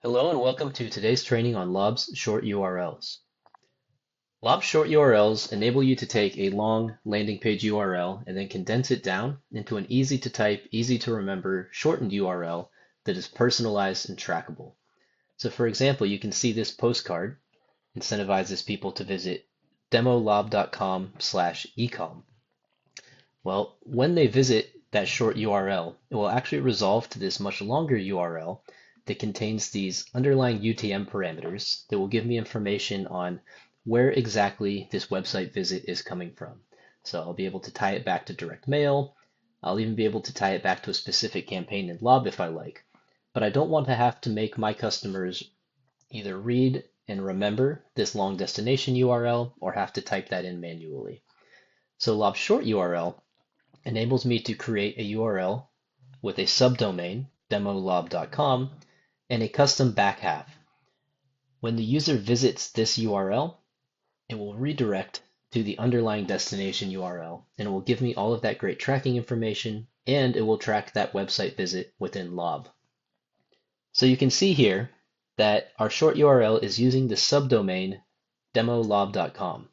Hello and welcome to today's training on Lob's short URLs. Lob's short URLs enable you to take a long landing page URL and then condense it down into an easy to type, easy to remember, shortened URL that is personalized and trackable. So for example, you can see this postcard incentivizes people to visit demolob.com/ecom. Well, when they visit that short URL, it will actually resolve to this much longer URL that contains these underlying UTM parameters that will give me information on where exactly this website visit is coming from. So I'll be able to tie it back to direct mail. I'll even be able to tie it back to a specific campaign in Lob if I like. But I don't want to have to make my customers either read and remember this long destination URL or have to type that in manually. So Lob's short URL enables me to create a URL with a subdomain, demolob.com, and a custom back half. When the user visits this URL, it will redirect to the underlying destination URL, and it will give me all of that great tracking information, and it will track that website visit within Lob. So you can see here that our short URL is using the subdomain demolob.com.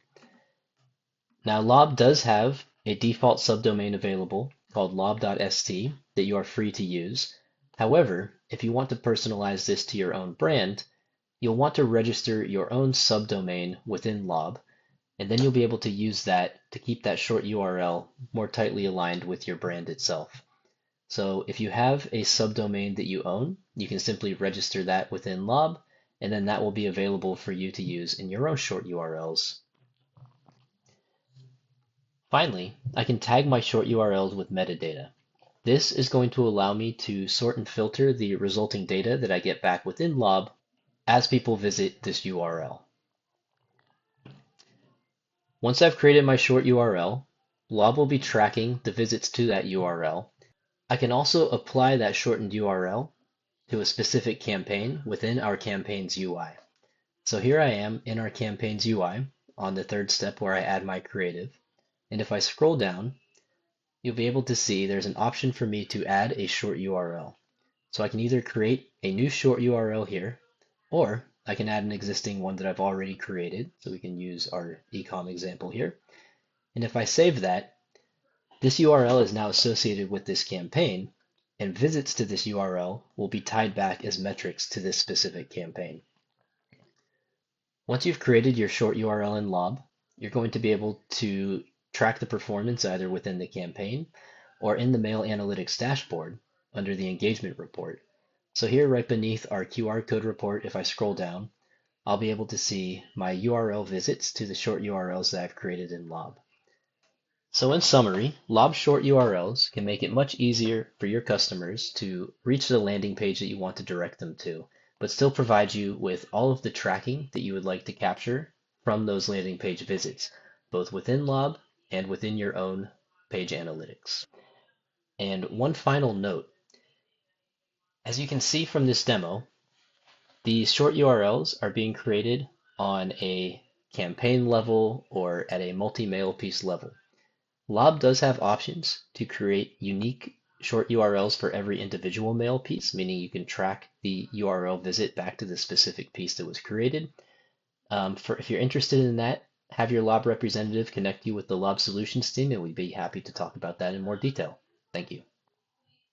Now Lob does have a default subdomain available called lob.st that you are free to use. However, if you want to personalize this to your own brand, you'll want to register your own subdomain within Lob, and then you'll be able to use that to keep that short URL more tightly aligned with your brand itself. So if you have a subdomain that you own, you can simply register that within Lob, and then that will be available for you to use in your own short URLs. Finally, I can tag my short URLs with metadata. This is going to allow me to sort and filter the resulting data that I get back within Lob as people visit this URL. Once I've created my short URL, Lob will be tracking the visits to that URL. I can also apply that shortened URL to a specific campaign within our campaign's UI. So here I am in our campaign's UI on the third step where I add my creative. And if I scroll down, you'll be able to see there's an option for me to add a short URL. So I can either create a new short URL here, or I can add an existing one that I've already created. So we can use our ecom example here. And if I save that, this URL is now associated with this campaign, and visits to this URL will be tied back as metrics to this specific campaign. Once you've created your short URL in Lob, you're going to be able to track the performance either within the campaign or in the Mail Analytics dashboard under the engagement report. So here right beneath our QR code report, if I scroll down, I'll be able to see my URL visits to the short URLs that I've created in Lob. So in summary, Lob short URLs can make it much easier for your customers to reach the landing page that you want to direct them to, but still provide you with all of the tracking that you would like to capture from those landing page visits, both within Lob and within your own page analytics. And one final note, as you can see from this demo, these short URLs are being created on a campaign level or at a multi-Mailpiece level. Lob does have options to create unique short URLs for every individual mail piece, meaning you can track the URL visit back to the specific piece that was created. If you're interested in that, have your Lob representative connect you with the Lob Solutions team, and we'd be happy to talk about that in more detail. Thank you.